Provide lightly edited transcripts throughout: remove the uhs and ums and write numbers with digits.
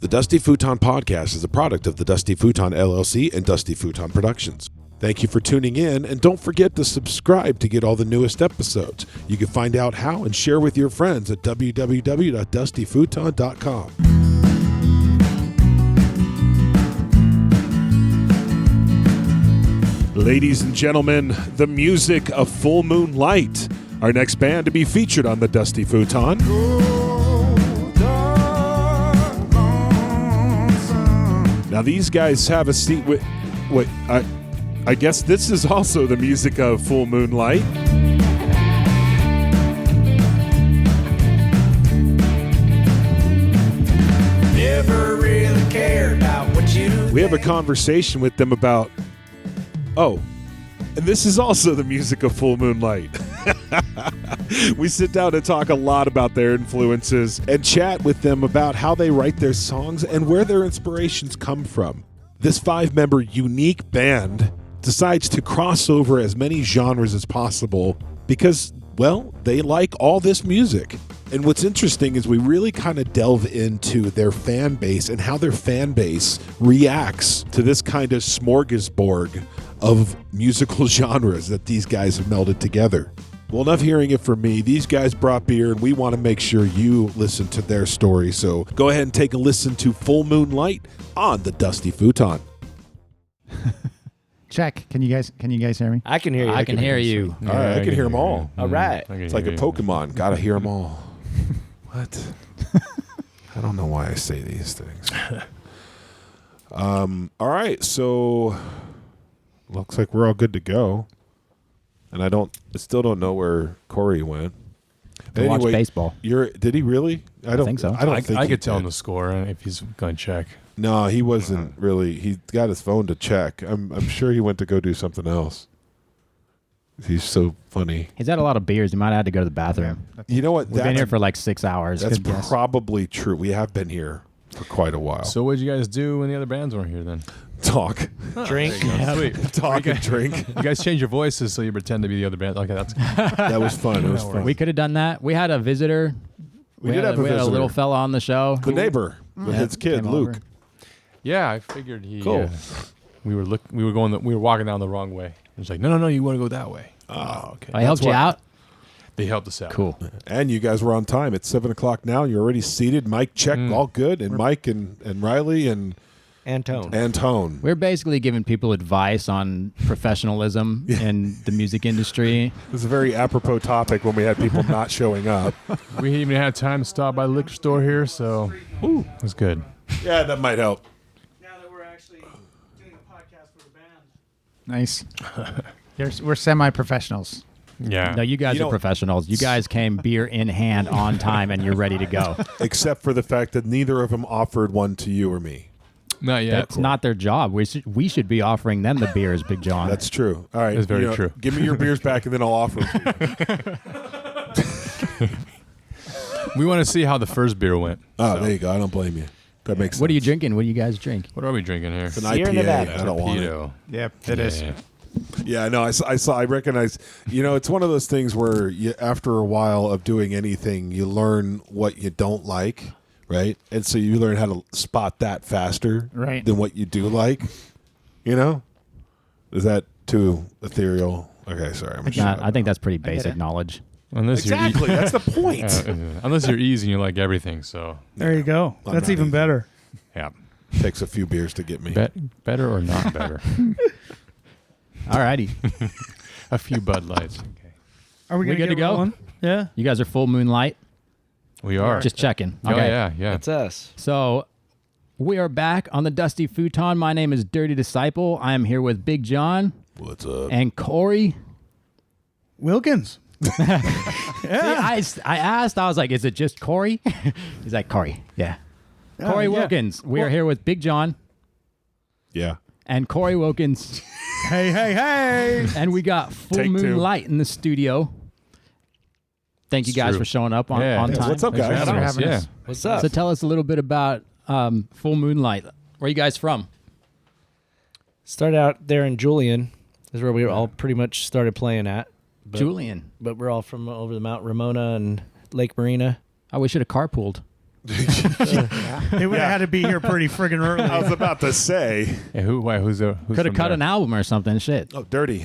The Dusty Futon Podcast is a product of the Dusty Futon LLC and Dusty Futon Productions. Thank you for tuning in, and don't forget to subscribe to get all the newest episodes. You can find out how and share with your friends at www.dustyfuton.com. Ladies and gentlemen, the music of Full Moon Light, our next band to be featured on the Dusty Futon. Now these guys have a seat with I guess this is also the music of Full Moon Light. Never really cared about what you We have a conversation with them about, and this is also the music of Full Moon Light. We sit down and talk a lot about their influences and chat with them about how they write their songs and where their inspirations come from. This 5-member unique band decides to cross over as many genres as possible because, well, they like all this music. And what's interesting is we really kind of delve into their fan base and how their fan base reacts to this kind of smorgasbord of musical genres that these guys have melded together. Well, enough hearing it from me. These guys brought beer, and we want to make sure you listen to their story. So go ahead and take a listen to Full Moon Light on the Dusty Futon. Check. Can you guys hear me? I can hear you. I can hear you. All right, I can hear them all. All right. It's like a Pokemon. Gotta hear them all. What? I don't know why I say these things. All right, so looks like we're all good to go. And I still don't know where Corey went. To watch baseball. Did he really? I think so. I don't think I he could tell him did. the score if he's going to check. No, he wasn't really. He got his phone to check. I'm sure he went to go do something else. He's so funny. He's had a lot of beers. He might have had to go to the bathroom. You know what? We've been here for like 6 hours. That's Good guess. probably true. We have been here for quite a while. So what did you guys do when the other bands weren't here then? Talk. Drink. Sweet. Talk and drink. You guys change your voices so you pretend to be the other band. Okay, that's That was fun. It was fun. We could have done that. We had a visitor. We did have a We had a visitor. little fella on the show. The neighbor with his kid, came Luke. over. yeah. I figured he. Cool. We were walking down the wrong way. He's like, no, you want to go that way. Oh, okay. I helped you out. They helped us out. Cool. And you guys were on time. It's 7 o'clock now. You're already seated. Mic check, all good. And Mike and Riley and Antone. Antone. We're basically giving people advice on professionalism in the music industry. It was a very apropos topic when we had people not showing up. We didn't even have time to stop by the liquor store here, so it was good. Yeah, that might help. Now that we're actually doing a podcast for the band. Nice. We're semi-professionals. Yeah. No, you guys are professionals. You guys came beer in hand on time, and you're ready to go. Except for the fact that neither of them offered one to you or me. Not yet. That's not their job. We should be offering them the beers, Big John. That's true. All right. That's very true. Give me your beers back, and then I'll offer them to you. We want to see how the first beer went. Oh, there you go. I don't blame you. That makes sense. What are you drinking? What do you guys drink? What are we drinking here? It's an Sierra IPA. Nevada. I don't want it. Torpedo. Yep, it is. Yeah. Yeah, no, I recognize, it's one of those things where after a while of doing anything, you learn what you don't like, right? And so you learn how to spot that faster Right. than what you do like, Is that too ethereal? Okay, sorry. I think that's pretty basic knowledge. Unless Exactly, that's the point. unless you're easy and you like everything, so There you go. I'm That's not even easy. better. yeah. Takes a few beers to get me. Better or not better? Alrighty. A few Bud Lights. Okay. Are we We gonna good get to go? rolling? Yeah. You guys are full moonlight. We are. Just checking. Oh, Okay. yeah. That's us. So we are back on the Dusty Futon. My name is Dirty Disciple. I am here with Big John What's up? and Corey. Wilkins. See, I asked, I was like, is it just Corey? He's like, Corey. Yeah. Corey yeah. Wilkins. We are here with Big John Yeah. and Corey Wilkins. Hey. And we got Full Take Moon two. Light in the studio. Thank you It's guys true. for showing up on Yeah. time. What's up, Thanks for guys? having Thanks for us. having Yeah. us. What's up? So tell us a little bit about Full Moonlight. Where are you guys from? Started out there in Julian. Is where we all pretty much started playing at. But, Julian. But we're all from over the Mount Ramona and Lake Marina. Oh, we should have carpooled. They would have had to be here pretty friggin' early. I was about to say. Yeah, who's Could have from cut there? an album or something. Shit. Oh, Dirty. He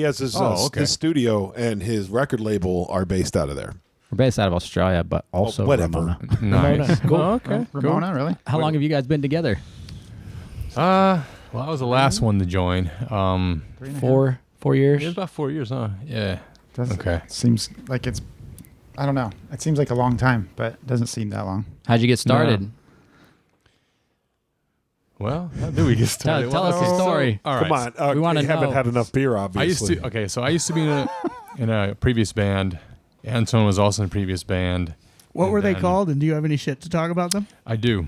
has his okay. his studio and his record label are based out of there. We're based out of Australia, but also whatever. Ramona. Nice. Cool. Oh, okay. Ramona, really? How long have you guys been together? Well, I was the last one to join. 4 years. It was about 4 years, huh? Yeah. Okay. Seems like it's, I don't know. It seems like a long time, but it doesn't seem that long. How'd you get started? Well, how did we get started? Tell us the story. All right. Come on. We wanna you haven't know. had enough beer, obviously. I used to be in a previous band. Antone was also in a previous band. What And were they then- called, and do you have any shit to talk about them? I do.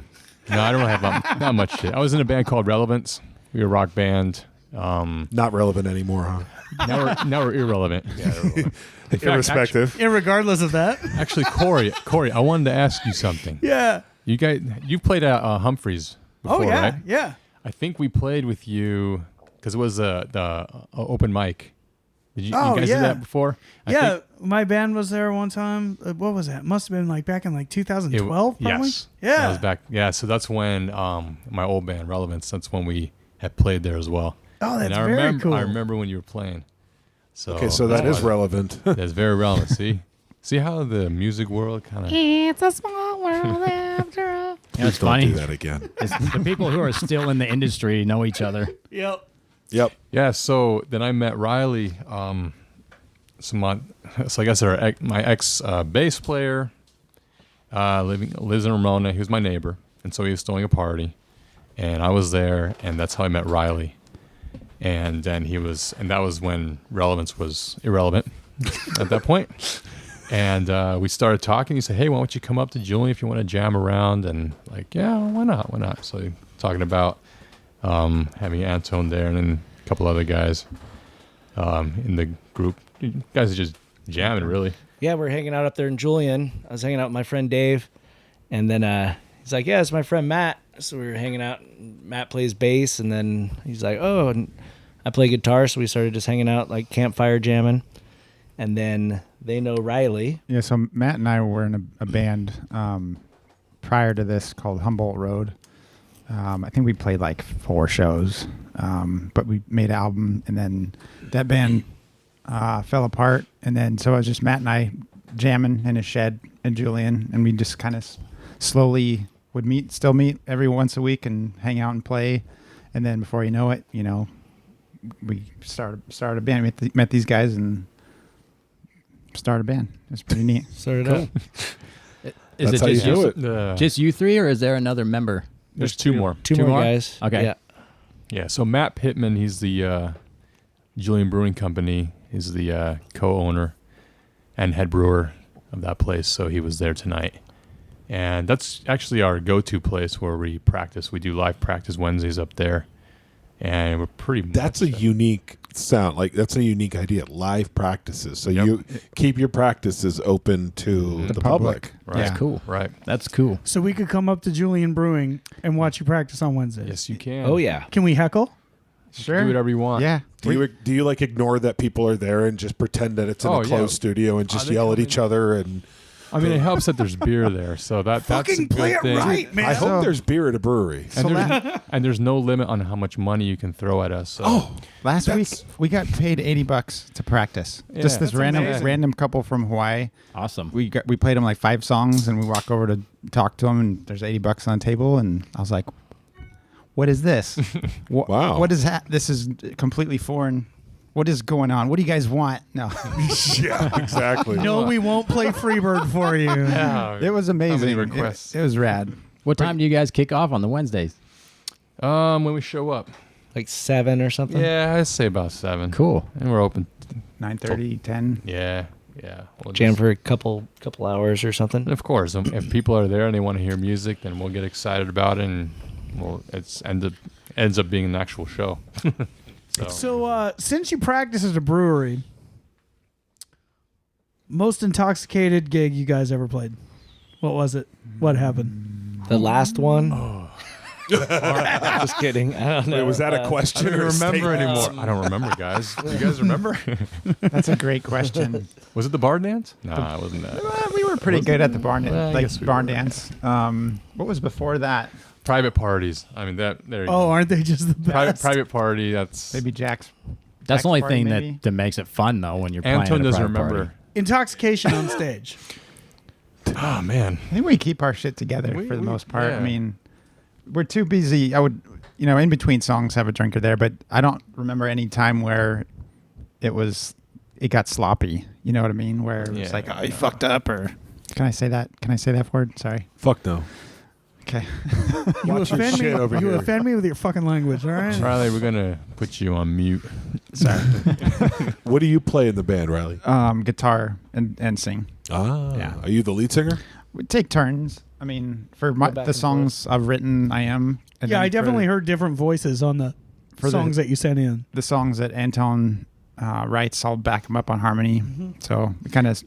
No, I don't really have not much shit. I was in a band called Relevance. We were a rock band. Not relevant anymore, huh? Now we're irrelevant. Yeah, irrelevant. In fact, Irrespective. Irregardless of that. Actually, Corey, I wanted to ask you something. Yeah. You played at Humphreys before, Oh, yeah. right? Yeah. I think we played with you because it was the open mic. Did you guys do that before? I think My band was there one time. What was that? Must have been like back in like 2012, probably? Yes. Yeah. That was back. Yeah, so that's when my old band Relevance. That's when we had played there as well. Oh, that's and I very remember, cool. I remember when you were playing. So Okay, so that is relevant. That's very relevant. See how the music world kind of. It's a small world after all. Yeah, it's Don't funny. do that again. The people who are still in the industry know each other. Yep. Yep. Yeah. So then I met Riley. So I guess my ex bass player lives in Ramona. He was my neighbor, and so he was throwing a party, and I was there, and that's how I met Riley. And then that was when Relevance was irrelevant at that point. And we started talking. He said, "Hey, why don't you come up to Julian if you want to jam around?" And like, yeah, why not? So talking about having Antone there, and then a couple other guys in the group. You guys are just jamming, really. Yeah, we're hanging out up there in Julian. I was hanging out with my friend Dave, and then he's like, "Yeah, it's my friend Matt." So we were hanging out. Matt plays bass, and then he's like, "Oh, and I play guitar." So we started just hanging out, like campfire jamming. And then they know Riley. Yeah, so Matt and I were in a band prior to this called Humboldt Road. I think we played like 4 shows, but we made an album, and then that band fell apart. And then so it was just Matt and I jamming in a shed in Julian, and we just kind of slowly would still meet every once a week and hang out and play. And then before you know it, we started a band. We met these guys and started a band. It's pretty neat. Started out. Is That's it how you just do you, it. just you 3, or is there another member? There's 2 more. Two Two more more? guys. Okay. Yeah. Yeah. So Matt Pittman, he's the Julian Brewing Company. He's the co-owner and head brewer of that place. So he was there tonight. And that's actually our go-to place where we practice. We do live practice Wednesdays up there. And we're pretty That's much a unique sound. Like, that's a unique idea. Live practices. So you keep your practices open to the public. Right. Yeah. That's cool. Right. That's cool. So we could come up to Julian Brewing and watch you practice on Wednesdays. Yes, you can. Oh, yeah. Can we heckle? Sure. Do whatever you want. Yeah. Do you like ignore that people are there and just pretend that it's in Oh, a yeah. closed studio and just they yell at come each other? And I mean, it helps that there's beer there. So that's a Fucking good play it thing. right, man. I hope there's beer at a brewery. And there's no limit on how much money you can throw at us. So. Last week we got paid $80 to practice. Yeah. Just this That's amazing. random couple from Hawaii. Awesome. We played them like 5 songs, and we walk over to talk to them, and there's $80 on the table, and I was like, "What is this? Wow. What is that? This is completely foreign. What is going on? What do you guys want?" No, Yeah, exactly. No, we won't play Freebird for you. Yeah. it was amazing. How many requests? It was rad. What time do you guys kick off on the Wednesdays? When we show up. Like 7 or something. Yeah, I'd say about 7. Cool. And we're open. 9:30, 10. Yeah. We'll Jam just- for a couple hours or something. And of course, if people are there and they want to hear music, then we'll get excited about it, and ends up being an actual show. So since you practice at a brewery, most intoxicated gig you guys ever played? What was it? What happened? The last one. Just kidding. I don't know. Wait, was that a question? I don't or a remember statement? anymore. I don't remember, guys. Do you guys remember? That's a great question. Was it the bar dance? No, it wasn't that. We were were pretty good at the barn, Well, I like guess we barn were. dance. What was before that? Private parties. I mean, there you Oh, go. aren't they just the best? Private party. That's Maybe Jack's. That's the only party, thing maybe? that makes it fun though when you're playing. Antone at a doesn't private remember. party. Intoxication on stage. Oh man. I think we keep our shit together We- for the we- most part. yeah. I mean, we're too busy. I would, in between songs, have a drinker there, but I don't remember any time where it got sloppy. You know what I mean? Where it was Yeah. like, oh, you fucked up, or can I say that? Can I say that word? Sorry. Fuck no. Okay. You Watch your offend me. shit over You here. offend me with your fucking language. All right. Riley, we're gonna put you on mute. Sorry. What do you play in the band, Riley? Guitar and sing. Ah, Yeah. Are you the lead singer? We take turns. I mean, for back the and songs I've written, I am. And Yeah, then I definitely for heard different voices on the For the- songs that you sent in. the songs that Antone writes. I'll back him up on harmony. Mm-hmm. So we kind of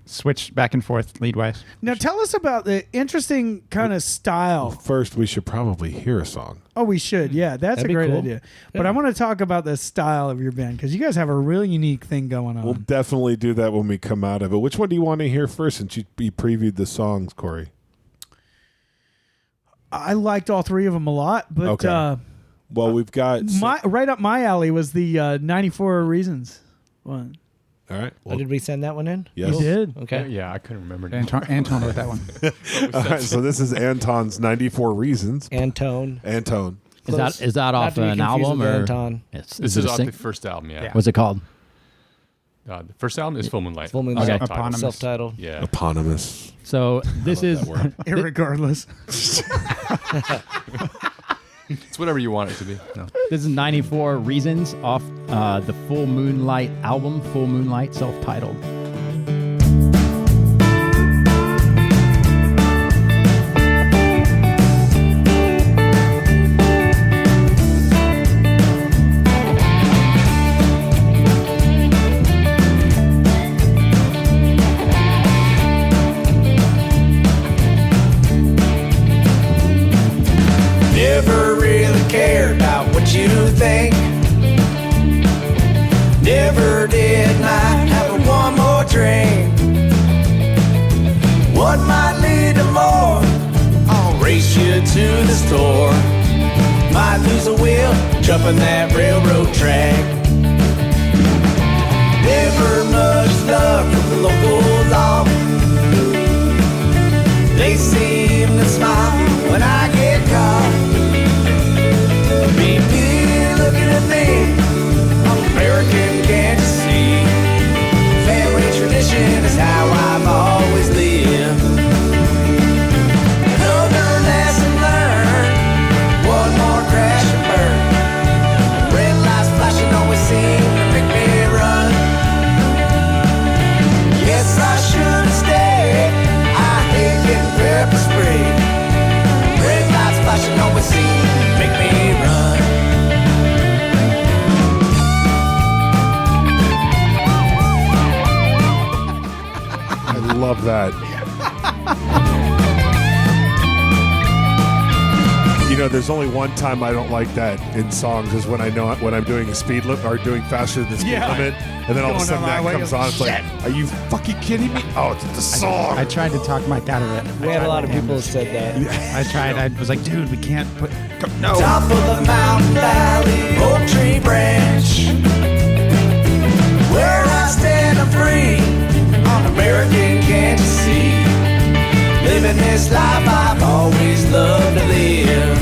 switch back and forth lead wise. Now tell us about the interesting kind of style. First, we should probably hear a song. Oh, we should. Yeah, that's That'd a be great cool. idea. But Yeah. I want to talk about the style of your band because you guys have a really unique thing going on. We'll definitely do that when we come out of it. Which one do you want to hear first since you previewed the songs, Corey? I liked all three of them a lot, but Okay. Well, we've got... right up my alley was the 94 Reasons one. All right. Oh, Well, did we send that one in? yes. You did. Okay. Yeah, I couldn't remember. now. Antone wrote that one. All right, so this is Anton's 94 Reasons. Antone. Antone. Is that Not off to be an confused album with or Anton. This is off the first album. Yeah. Yeah. What's it called? The first album is Full Moonlight. Full Moonlight. Okay. Self-titled. Eponymous. Self-titled. Yeah. Eponymous. So this is That word. Irregardless. It's whatever you want it to be. No. this is 94 Reasons off the Full Moonlight album, Full Moonlight, self-titled. Never really cared about what you think. Never did not have one more drink. What might lead to more? I'll race you to the store. Might lose a wheel, jumping that railroad track. Never much love from the local law. They seem to smile when I get caught. BP looking at me, I'm American, can't you see? Family tradition is how I've always lived. Another lesson learned, one more crash and burn. Red lights flashing always seem to make me run. Yes, I should have stayed. I hate getting pepper sprayed. Red lights flashing always seem to make me run. I love that. There's only one time I don't like that in songs is when I'm doing a speed limit or doing faster than the speed limit, and then all of a Going sudden down the that highway, comes on. It's like, are you fucking kidding me? Oh, it's the song. I tried to talk Mike out of it. We had a lot of people who said that. I tried. I was like, dude, we can't put. No. Top of the mountain valley, oak tree branch. Where I stand, I'm free. I'm American, can't you see? Living this life I've always loved to live.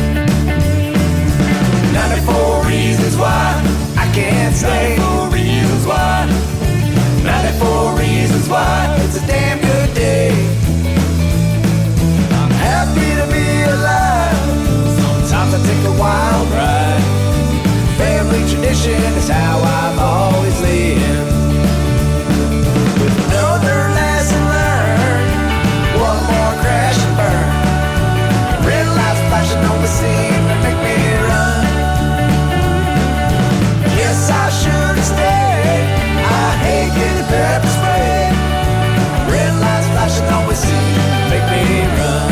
94 reasons why I can't say. 94 reasons why. 94 reasons why it's a damn good day. I'm happy to be alive. Sometimes I take a wild ride. Family tradition is how I've always lived. With another lesson learned, one more crash and burn. Red lights flashing on the scene to make me run. Yes, I should have stayed. I hate getting pepper sprayed. Red lights flashing on the scene to make me run.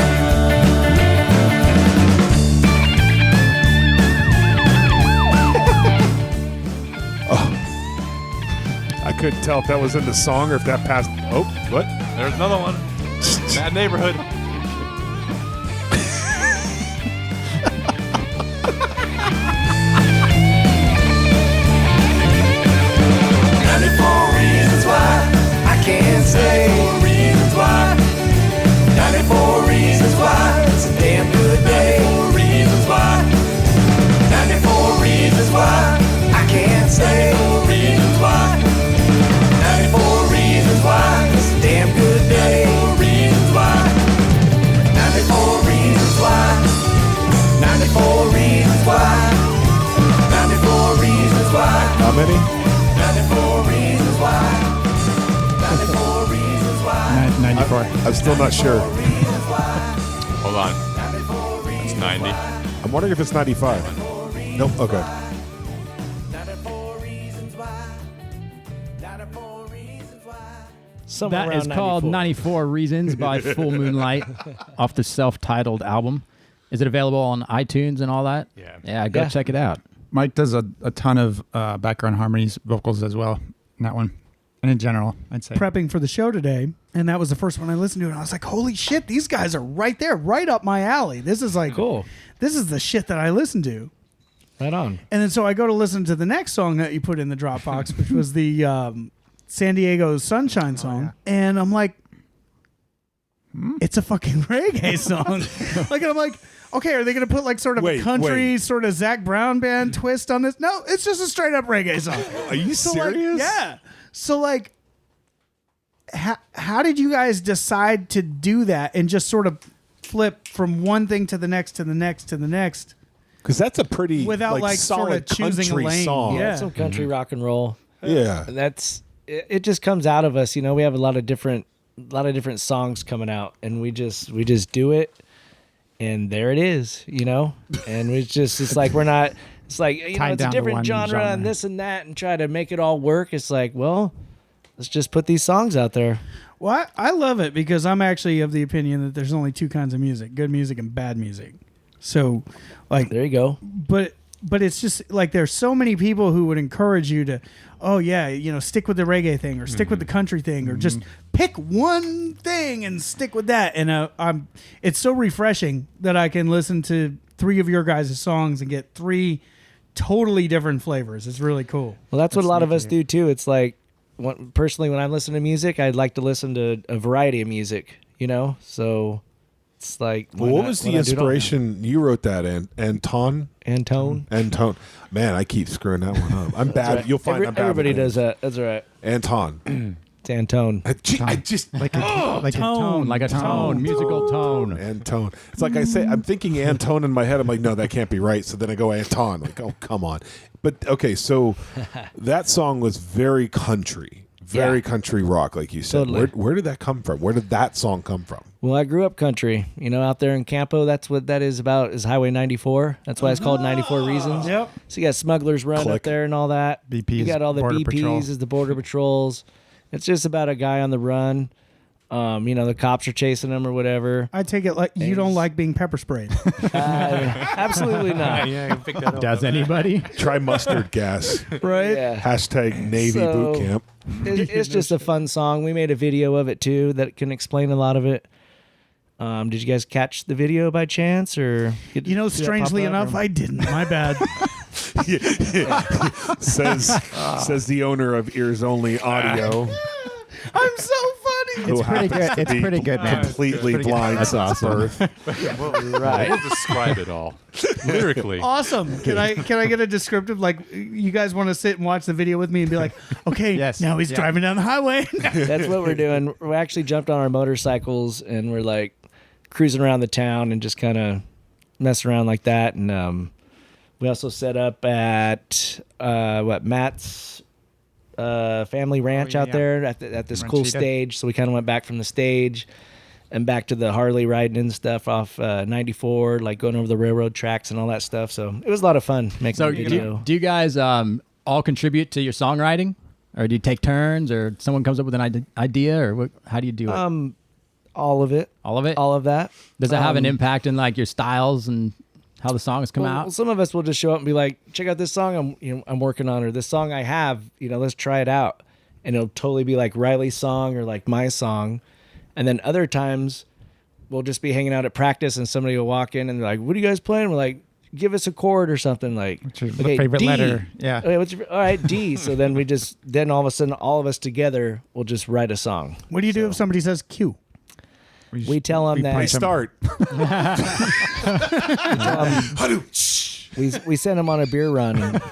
I couldn't tell if that was in the song or if that passed. Oh, what? There's another one. Bad neighborhood. Reasons why I can't say 94 reasons why it's a damn good day. 94 reasons why I can't say 94 reasons why it's a damn good day. 94 reasons why. 94 reasons why. 94 reasons why. How many? 94 reasons why. 94 reasons why. 94. I'm still not sure. Hold on. It's 90. I'm wondering if it's 95. Nope. Okay. 94 reasons why. 94 reasons why. Somewhere That around is called 94 Reasons by Full Moonlight off the self-titled album. Is it available on iTunes and all that? Yeah. Yeah, go Yeah. check it out. Mike does a ton of background harmonies, vocals as well in that one. And in general, I'd say. Prepping for the show today, and that was the first one I listened to, and I was like, holy shit, these guys are right there, right up my alley. This is like, Cool. This is the shit that I listen to. Right on. And then so I go to listen to the next song that you put in the Dropbox, which was the San Diego Sunshine song. And I'm like, it's a fucking reggae song. Like, and I'm like, okay, are they going to put like sort of a country, sort of Zach Brown band twist on this? No, it's just a straight up reggae song. Are you serious? Yeah. So like, how did you guys decide to do that and just sort of flip from one thing to the next to the next to the next? Because that's a pretty Without, like, solid sorta choosing a country lane. song. Yeah. Some country rock and roll. Yeah. That's it. Just comes out of us. You know, we have a lot of different songs coming out, and we just do it, and there it is. You know, and it's like we're not. It's like, you know, Tied it's a down to different one genre and this and that, and try to make it all work. It's like, well, let's just put these songs out there. Well, I love it because I'm actually of the opinion that there's only two kinds of music: good music and bad music. So, like, There you go. but it's just like there's so many people who would encourage you to, oh yeah, you know, stick with the reggae thing or stick with the country thing or just pick one thing and stick with that. And it's so refreshing that I can listen to three of your guys' songs and get three totally different flavors. It's really cool. Well, that's what a lot of neat us to do too. It's like, personally, when I listen to music, I'd like to listen to a variety of music. You know, so it's like, Well, what was the inspiration? You wrote that, Antone? Antone. Man, I keep screwing that one up. I'm bad. Right. You'll find I'm bad. Everybody with does names. that. That's all right. Antone. It's Antone. I just like a Tone, like a tone, musical tone. Antone. It's like I say, I'm thinking Antone in my head. I'm like, no, that can't be right. So then I go Antone. Like, oh, come on. But okay, so that song was very country. Very country rock, like you said. Totally. Where did that come from? Where did that song come from? Well, I grew up country. You know, out there in Campo. That's what that is about. Is Highway 94. That's why it's called 94 Reasons. Yep. So you got smugglers run Click. up there and all that. BPs, You got all the Border BPs Patrol. as the border patrols. It's just about a guy on the run. You know, the cops are chasing him or whatever. I take it like you don't like being pepper sprayed. Absolutely not. Yeah, I can pick that up. Does anybody? Try mustard gas. Right? Yeah. Hashtag Navy So- boot camp. It's just a fun song. We made a video of it too that can explain a lot of it. Did you guys catch the video by chance, or You know, see that strangely pop up, enough, or- I didn't. My bad. says the owner of Ears Only Audio. I'm so funny. who pretty happens good. to It's be pretty good, man. Completely It's pretty good. blind. That's since awesome. birth. right? We'll describe it all lyrically. Awesome. Can I get a descriptive, like, you guys want to sit and watch the video with me and be like, okay, Yes. now he's Yeah. driving down the highway. That's what we're doing. We actually jumped on our motorcycles and we're like cruising around the town and just kind of messing around like that. And we also set up at Matt's family ranch out there at this cool Ranchita. stage. So we kind of went back from the stage and back to the Harley riding and stuff off 94, like going over the railroad tracks and all that stuff. So it was a lot of fun making So the video. do you guys all contribute to your songwriting, or do you take turns, or someone comes up with an idea, or what, how do you do it? All of it. All of it? All of that. Does it have an impact in like your styles and how the songs come Well, out? some of us will just show up and be like, check out this song I'm working on, or this song I have, let's try it out. And it'll totally be like Riley's song or like my song. And then other times we'll just be hanging out at practice, and somebody will walk in and they're like, "What are you guys playing?" We're like, "Give us a chord or something." Like, What's your okay, favorite D. letter? Yeah. Okay, all right, D. So then then all of a sudden, all of us together will just write a song. What do you do if somebody says Q? We tell them that punch 'em. Start. we send them on a beer run and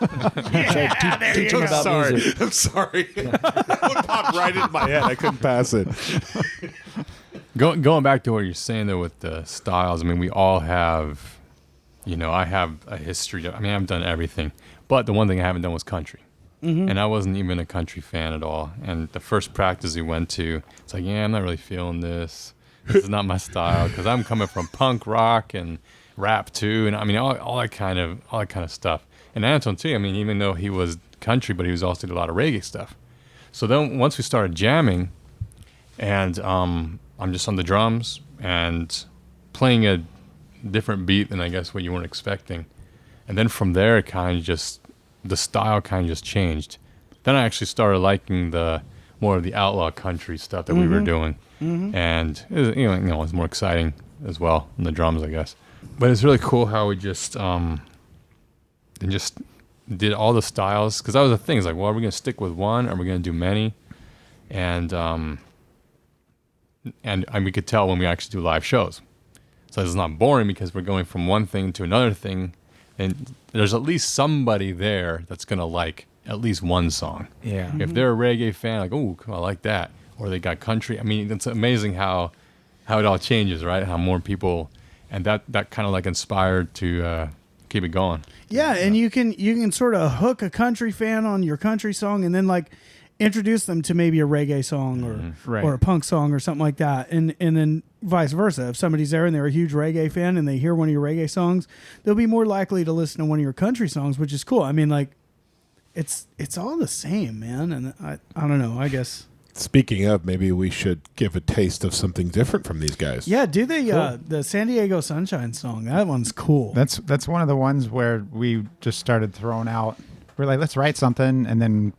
teach them about Sorry. music. I'm sorry. That one popped right in my head. I couldn't pass it. Going back to what you're saying though with the styles, I mean, we all have, I have a history. I mean, I've done everything, but the one thing I haven't done was country, and I wasn't even a country fan at all. And the first practice we went to, it's like, yeah, I'm not really feeling this. This is not my style because I'm coming from punk rock and rap too, and I mean all that kind of stuff. And Antone too. I mean, even though he was country, but he was also did a lot of reggae stuff. So then once we started jamming, and I'm just on the drums and playing a different beat than I guess what you weren't expecting, and then from there it kind of just the style kind of just changed. Then I actually started liking the more of the outlaw country stuff that we were doing. And it was, it was more exciting as well in the drums, I guess. But it's really cool how we just did all the styles, because that was the thing. It's like, well, are we going to stick with one? Are we going to do many? And we could tell when we actually do live shows. So it's not boring because we're going from one thing to another thing, and there's at least somebody there that's going to like at least one song. Yeah. If they're a reggae fan, like, oh, I like that. Or they got country. I mean, it's amazing how it all changes, right? How more people, and that kind of like inspired to keep it going. Yeah, and you can sort of hook a country fan on your country song, and then like introduce them to maybe a reggae song or a punk song or something like that, and then vice versa. If somebody's there and they're a huge reggae fan and they hear one of your reggae songs, they'll be more likely to listen to one of your country songs, which is cool. I mean, like it's all the same, man. And I don't know. I guess. Speaking of, maybe we should give a taste of something different from these guys. Yeah, do the San Diego Sunshine song. That one's cool. That's one of the ones where we just started throwing out. We're like, let's write something, and then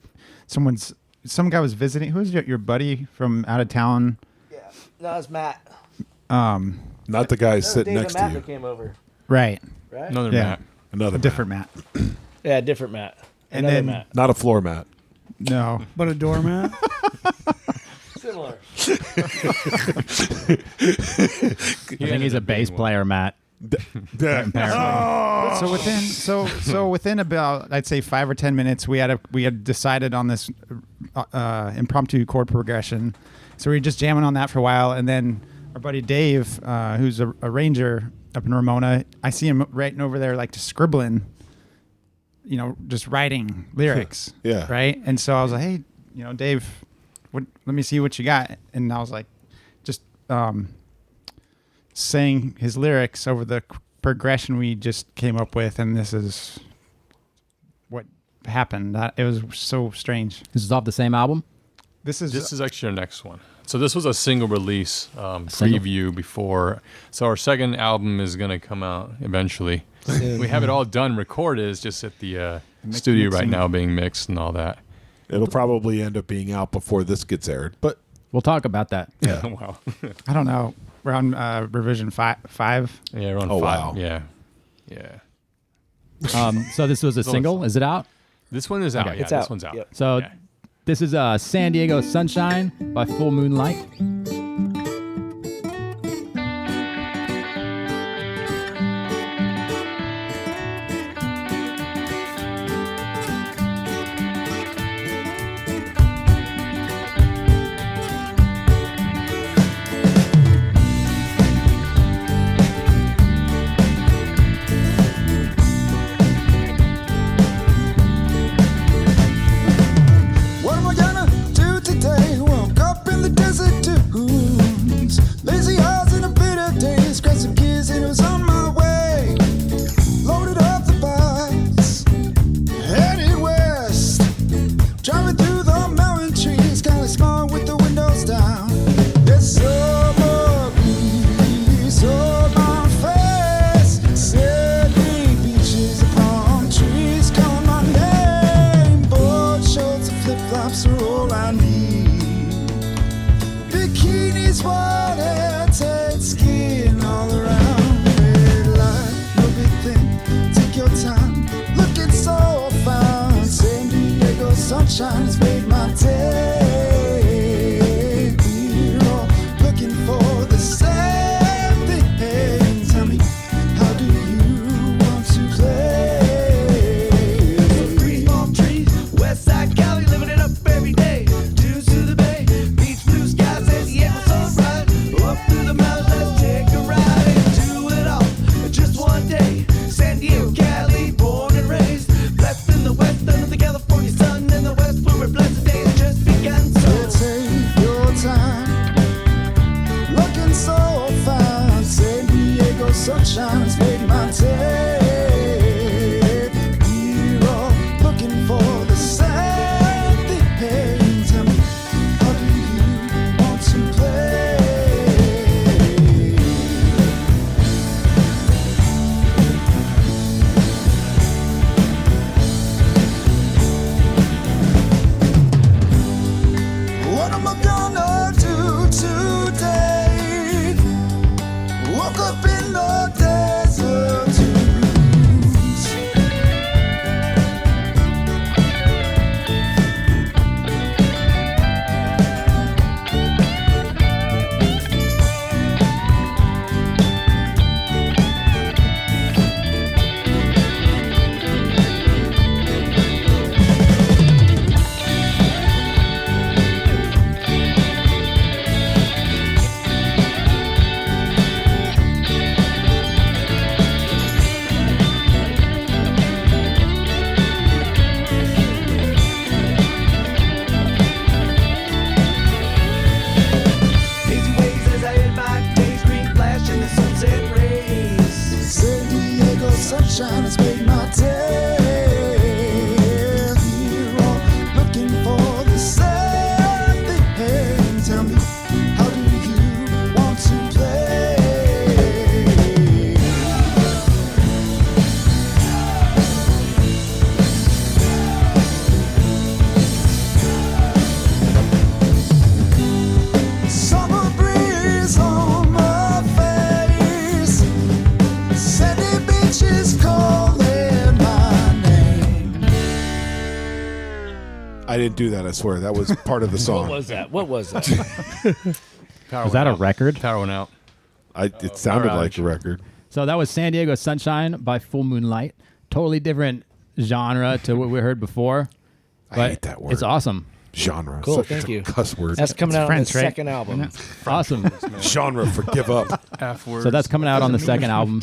some guy was visiting. Who's your buddy from out of town? Yeah, that was Matt. Not the guy sitting Dave next and Matt to that you. came over. Right. Another Yeah. Matt. Another A different Matt. Yeah, different Matt. And Another then- Matt. Not a floor mat. No. But a doormat. Similar. I think he's a bass player, Matt. Apparently. So within about, I'd say 5 or 10 minutes, we had decided on this impromptu chord progression. So we were just jamming on that for a while, and then our buddy Dave, who's a ranger up in Ramona, I see him writing over there, like just scribbling, just writing lyrics. Yeah. Right. And so I was like, hey, Dave, let me see what you got. And I was like, just saying his lyrics over the progression we just came up with, and this is what happened. It was so strange. This is off the same album? This is actually our next one. So this was a single release preview before. So our second album is going to come out eventually. We have it all done, recorded. It's just at the studio right now being mixed and all that. It'll probably end up being out before this gets aired, but We'll talk about that. yeah. Wow. I don't know. We're on revision five. Yeah, we're on Oh, 5. wow. Yeah. Yeah. So this was a single. Is it out? This one is out. Okay. Yeah, It's this out. one's out. Yep. So Yeah. this is San Diego Sunshine by Full Moonlight. What am I gonna do today? Woke up in the desert too. sunshine has made my day. We're all looking for the same thing. Tell me, how do you want to play? Green palm trees, west side Cali, living it up every day. Dues to the bay, beach blue skies, San Diego sunrise. Up through the mountains, let's take a ride and do it all just one day. San Diego, Cali, born and raised. Blessed in the west under the California sun. In the west where we're blessed, the day has just begun. So take your time, looking so fine. San Diego sunshine has made my day. We're all looking for the same thing. Tell me, how do you want to play? What am I gonna do today? Woke up in the desert dunes. Hazy waves as I hit my days, green flash in the sunset rays. San Diego sunshine has made my day. We're all looking for the same thing. Tell me, how do you want to play? Summer breeze on my face, sandy beaches calling my name. I didn't do that, I swear. That was part of the song. What was that? What was that? Power Was went that a out. record? Power went out. It sounded Power like outage. a record. So that was San Diego Sunshine by Full Moonlight. Totally different genre to what we heard before. I But hate that word. it's awesome. Genre. Cool, Such thank a you. cuss word. That's coming out on French, the right? second album. Awesome. Genre for give up. F words. So that's coming out on the second album.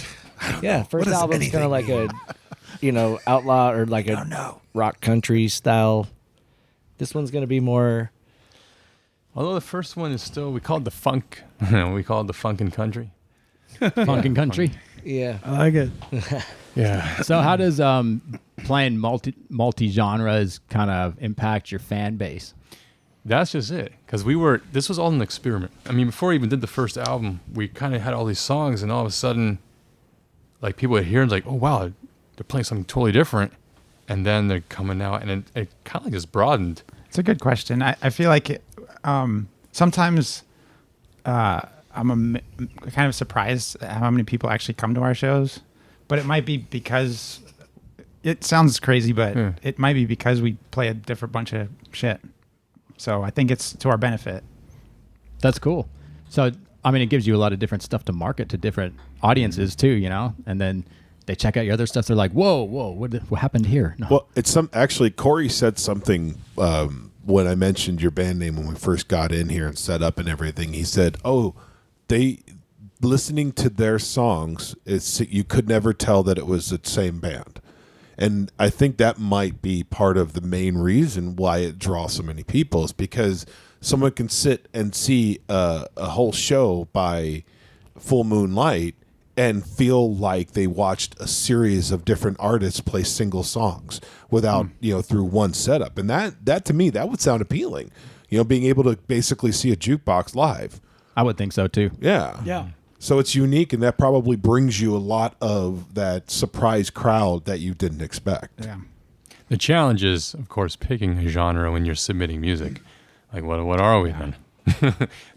Yeah, first does album's kind of anything like a, outlaw or like a rock country style. This one's gonna be more. Although the first one is still, we called the funk. We called the funk and country. Funkin' Country. Yeah. I like it. Yeah. So how does playing multi genres kind of impact your fan base? That's just it. Because this was all an experiment. I mean, before we even did the first album, we kind of had all these songs, and all of a sudden, like, people would hear and like, oh, wow, they're playing something totally different. And then they're coming out, and it kind of like just broadened. It's a good question. I feel like sometimes I'm kind of surprised at how many people actually come to our shows, but it might be because it sounds crazy, but Yeah. it might be because we play a different bunch of shit. So I think it's to our benefit. That's cool. So I mean, it gives you a lot of different stuff to market to different audiences too, you know. And then they check out your other stuff. They're like, "Whoa, what happened here?" No. Well, it's actually Corey said something when I mentioned your band name when we first got in here and set up and everything. He said, "Oh, they listening to their songs, you could never tell that it was the same band." And I think that might be part of the main reason why it draws so many people is because someone can sit and see a whole show by Full Moonlight and feel like they watched a series of different artists play single songs without, through one setup. And that to me, that would sound appealing, being able to basically see a jukebox live. I would think so too. Yeah. Yeah. So it's unique, and that probably brings you a lot of that surprise crowd that you didn't expect. Yeah. The challenge is, of course, picking a genre when you're submitting music. Like, what are we then? It's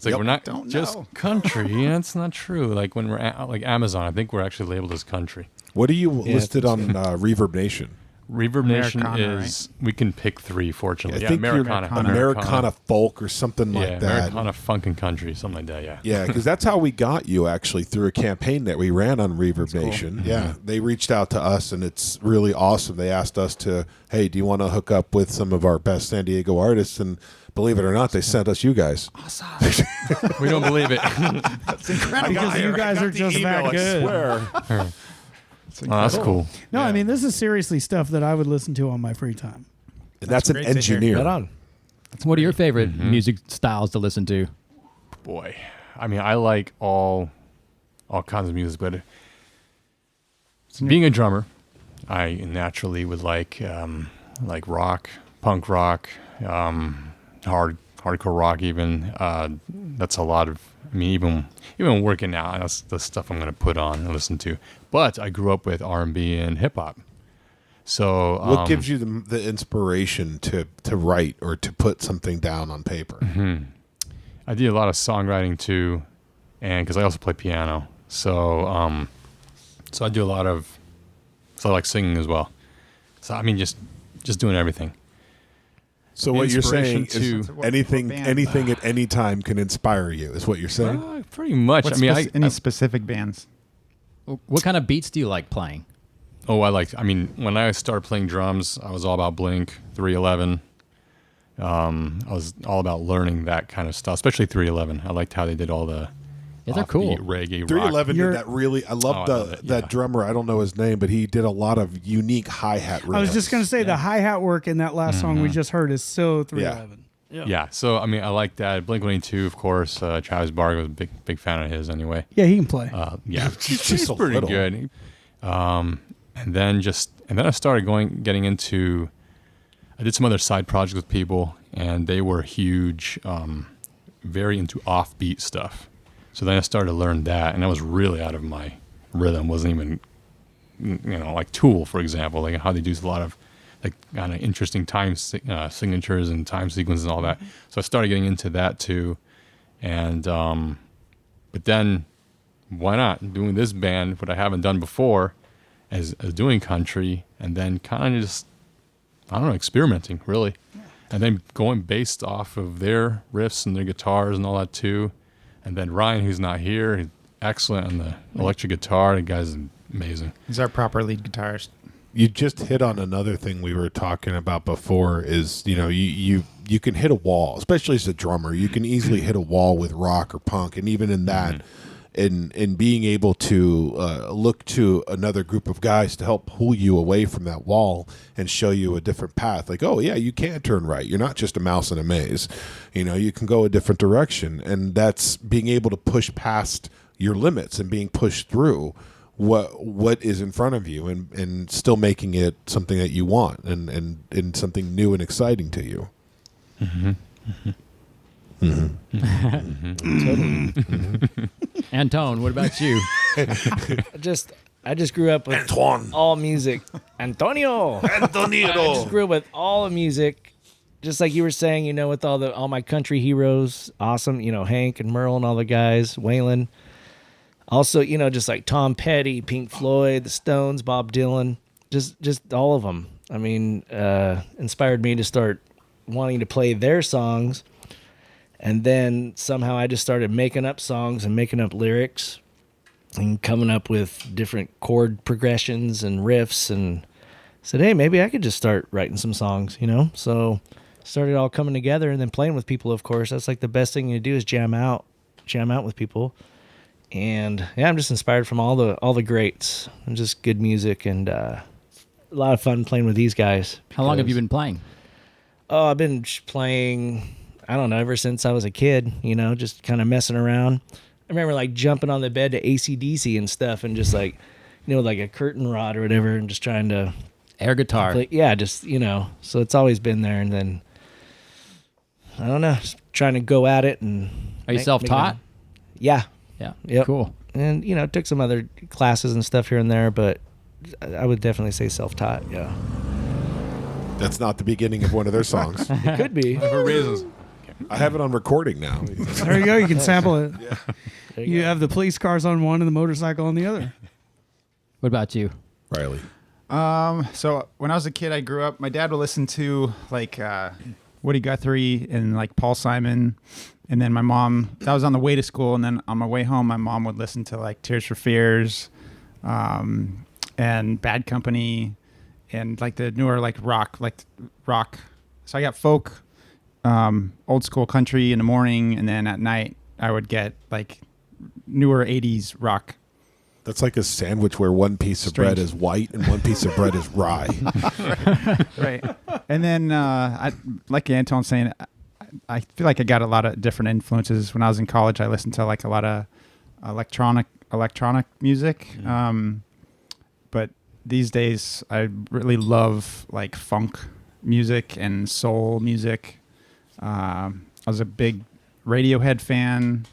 like, Yep. we're not Don't just know. country. That's not true. Like, when we're like Amazon, I think we're actually labeled as country. What are you listed on Reverb Nation? Reverb Nation Americana, is we can pick 3. Fortunately, I think you're Americana, Americana folk or something yeah, like that. Americana funk and country, something like that. Yeah. Yeah, because that's how we got you actually through a campaign that we ran on Reverb Nation. Yeah, they reached out to us, and it's really awesome. They asked us to, hey, do you want to hook up with some of our best San Diego artists? And believe it or not, they sent us you guys. Awesome. We don't believe it. That's incredible. Because you guys are just that good. Swear. Oh, that's cool. No, I mean, this is seriously stuff that I would listen to on my free time. And that's an great to hear. engineer. Right on. What are your favorite music styles to listen to? Boy, I mean, I like all kinds of music, but being a drummer, I naturally would like rock, punk rock, hardcore rock. Even that's a lot of. I mean, even working out, that's the stuff I'm going to put on and listen to. But I grew up with R&B and hip hop. So What gives you the inspiration to write or to put something down on paper? I do a lot of songwriting too, and because I also play piano, so I do a lot of. So I like singing as well. So I mean, just doing everything. So what you're saying Inspiration is to- anything band? anything at any time can inspire you, is what you're saying? Pretty much. What I mean, any specific bands? What kind of beats do you like playing? I mean, when I started playing drums, I was all about Blink, 311. I was all about learning that kind of stuff, especially 311. I liked how they did all the Yeah, they're cool. reggae rock. 311 You're- did that really. I love I love it, that yeah. drummer. I don't know his name, but he did a lot of unique hi-hat riffs. I was just going to say the hi-hat work in that last song we just heard is so 311. Yeah, so I mean, I like that. Blink-182, of course. Travis Barker was a big fan of his anyway. Yeah, he can play. Yeah, Just he's a pretty little. good. And then I started getting into. I did some other side projects with people, and they were huge, very into offbeat stuff. So then I started to learn that, and I was really out of my rhythm. Wasn't even, like Tool, for example, like how they do a lot of like kind of interesting time signatures and time sequences and all that. So I started getting into that too, and but then why not doing this band, what I haven't done before, as doing country, and then kind of just experimenting really, and then going based off of their riffs and their guitars and all that too. And then Ryan, who's not here, he's excellent on the electric guitar. The guy's amazing. He's our proper lead guitarist. You just hit on another thing we were talking about before. Is you can hit a wall, especially as a drummer. You can easily hit a wall with rock or punk, and even in that. In being able to look to another group of guys to help pull you away from that wall and show you a different path. Like, oh, yeah, you can turn right. You're not just a mouse in a maze. You can go a different direction. And that's being able to push past your limits and being pushed through what is in front of you and still making it something that you want and something new and exciting to you. Antone, what about you? I just grew up with Antone. all music. Antonio. I just grew up with all the music, just like you were saying. With all my country heroes, awesome. Hank and Merle and all the guys, Waylon. Also, just like Tom Petty, Pink Floyd, the Stones, Bob Dylan, just all of them. I mean, inspired me to start wanting to play their songs. And then somehow I just started making up songs and making up lyrics and coming up with different chord progressions and riffs, and said, hey, maybe I could just start writing some songs, So started all coming together, and then playing with people, of course. That's like the best thing you do is jam out with people. And yeah, I'm just inspired from all the greats and just good music, and a lot of fun playing with these guys. How long have you been playing? Oh, I've been playing, I don't know, ever since I was a kid, just kind of messing around. I remember like jumping on the bed to AC/DC and stuff, and just like, like a curtain rod or whatever, and just trying to Air guitar. play. Yeah, just, so it's always been there. And then, I don't know, just trying to go at it. And Are you self-taught? Yeah. Yeah. Yep. Cool. And, took some other classes and stuff here and there, but I would definitely say self-taught. Yeah. That's not the beginning of one of their songs. It could be. For reasons. I have it on recording now. There you go. You can sample it. There You have the police cars on one and the motorcycle on the other. What about you? Riley. So when I was a kid, I grew up. My dad would listen to like Woody Guthrie and like Paul Simon, and then my mom. That was on the way to school, and then on my way home, my mom would listen to like Tears for Fears, and Bad Company, and like the newer like rock. So I got folk, old school country in the morning, and then at night I would get like newer '80s rock. That's like a sandwich where one piece of bread is white and one piece of bread is rye. Right. And then, like Antone saying, I feel like I got a lot of different influences. When I was in college, I listened to like a lot of electronic music. But these days, I really love like funk music and soul music. I was a big Radiohead fan.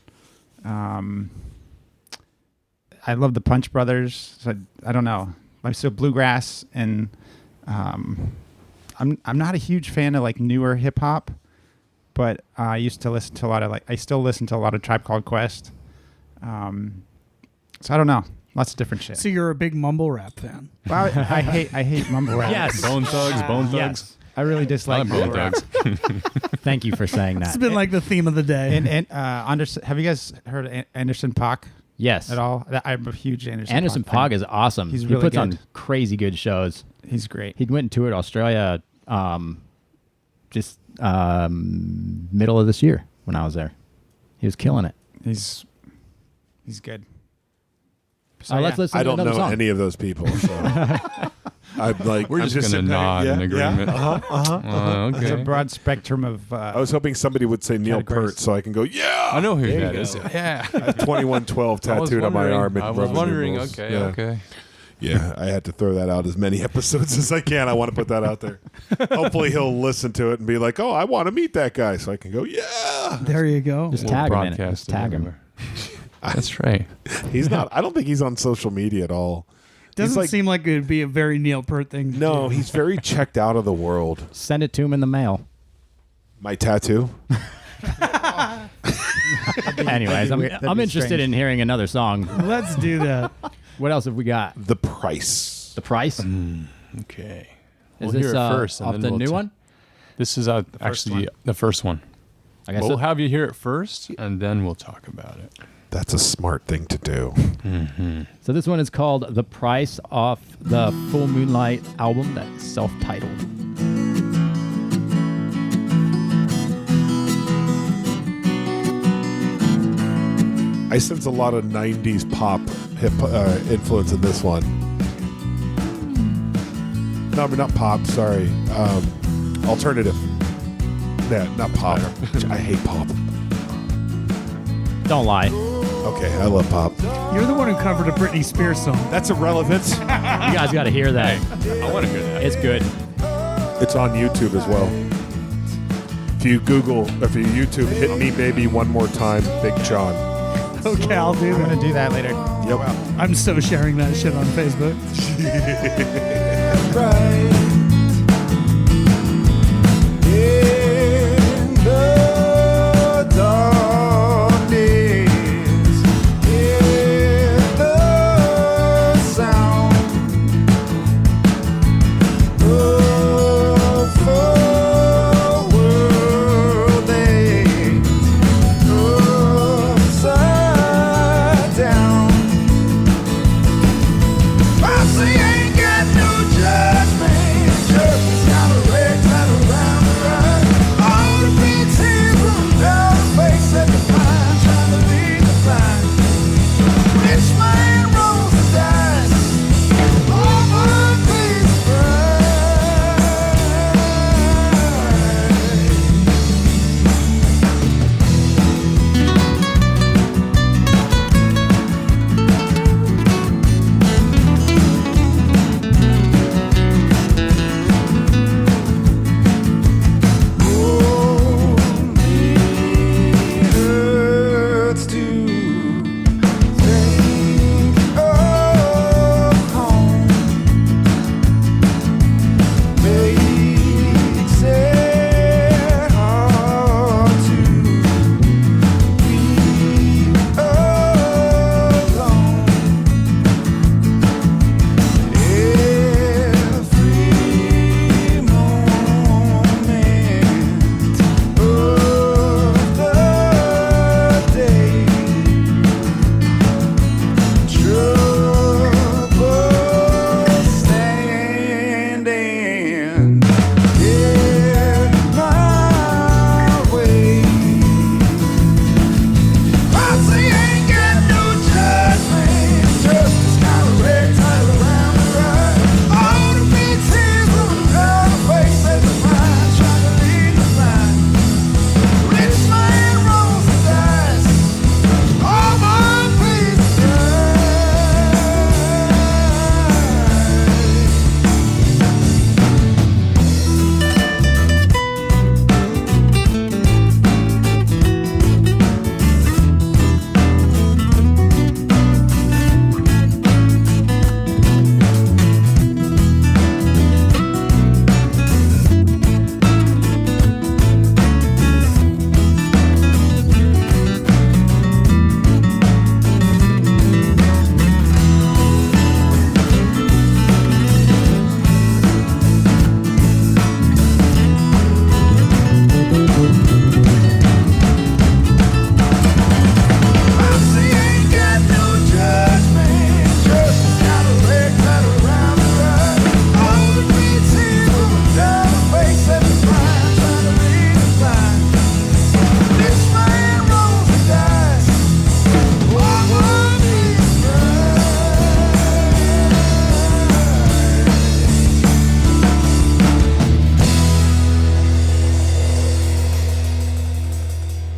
I love the Punch Brothers. So I don't know. I'm still bluegrass, and I'm not a huge fan of like newer hip hop, but I used to listen to a lot of I still listen to a lot of Tribe Called Quest. So I don't know. Lots of different shit. So you're a big mumble rap fan. Well, I hate mumble rap. Yes. Bone Thugs. Yes. I really dislike Bone mumble rap. Thugs. Thank you for saying It's that. been like the theme of the day. And have you guys heard of Anderson .Paak Yes. at all? I'm a huge Anderson. Anderson .Paak fan. Pog is awesome. He's he really puts good. on crazy good shows. He's great. He went and toured Australia just middle of this year when I was there. He was killing it. He's good. So, Let's listen I to don't another know song. any of those people. So I'm like, We're I'm just gonna sitting there, nod in yeah, agreement. There's a Okay. broad spectrum of. I was hoping somebody would say Neil Categories. Peart so I can go, yeah. I know who There that you is. go. Yeah. I have 2112 tattooed on my arm. I was wondering. Okay. Yeah. Okay. Yeah, I had to throw that out as many episodes as I can. I want to put that out there. Hopefully he'll listen to it and be like, oh, I want to meet that guy. So I can go, yeah. There you go. Just We'll tag him in it. broadcast Just tag him. everywhere. That's right. He's not. I don't think he's on social media at all. Doesn't like- seem like it would be a very Neil Peart thing. To No, do. he's very checked out of the world. Send it to him in the mail. My tattoo? Anyways, I'm that'd be interested strange. in hearing another song. Let's do that. What else have we got? The Price. The Price? Okay. Is We'll this hear it first, and off then the we'll new ta- one? This is actually the first one. I guess We'll have you hear it first, and then we'll talk about it. That's a smart thing to do. So this one is called The Price off the Full Moonlight album that's self-titled. I sense a lot of 90s pop hip influence in this one. No, I mean, not pop, sorry. Alternative. Yeah, not pop. I hate pop. Don't lie. Okay, I love pop. You're the one who covered a Britney Spears song. That's irrelevant. You guys got to hear that. I want to hear that. It's good. It's on YouTube as well. If you YouTube, hit me baby one more time, Big John. Okay, I'll do I'm that. gonna do that later. Yep. I'm so sharing that shit on Facebook. In the darkness, in the sound of a world that's upside down. I say ain't got no judgment.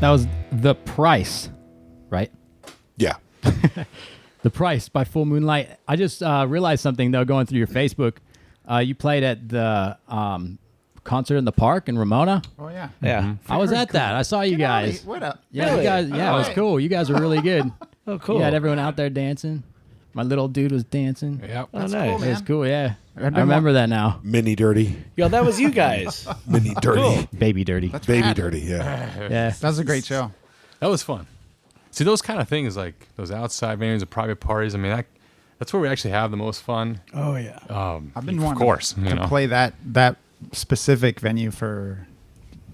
That was The Price, right? Yeah. The Price by Full Moonlight. I just realized something, though, going through your Facebook. You played at the concert in the park in Ramona. Oh yeah. Yeah. I was at that. I saw you guys. What up? Yeah, Really? you guys. Yeah, it was cool. You guys were really good. Oh, cool. You had everyone out there dancing. My little dude was dancing. Yep. Oh, nice. It was cool, yeah. I been remember that now. Mini dirty. Yo, that was you guys. Mini dirty. Baby dirty. Baby dirty, yeah. Yeah. That was a great show. That was fun. See, those kind of things, like those outside venues and private parties, I mean, that's where we actually have the most fun. Oh yeah. I've been Of wanting course, to, you know. play that specific venue for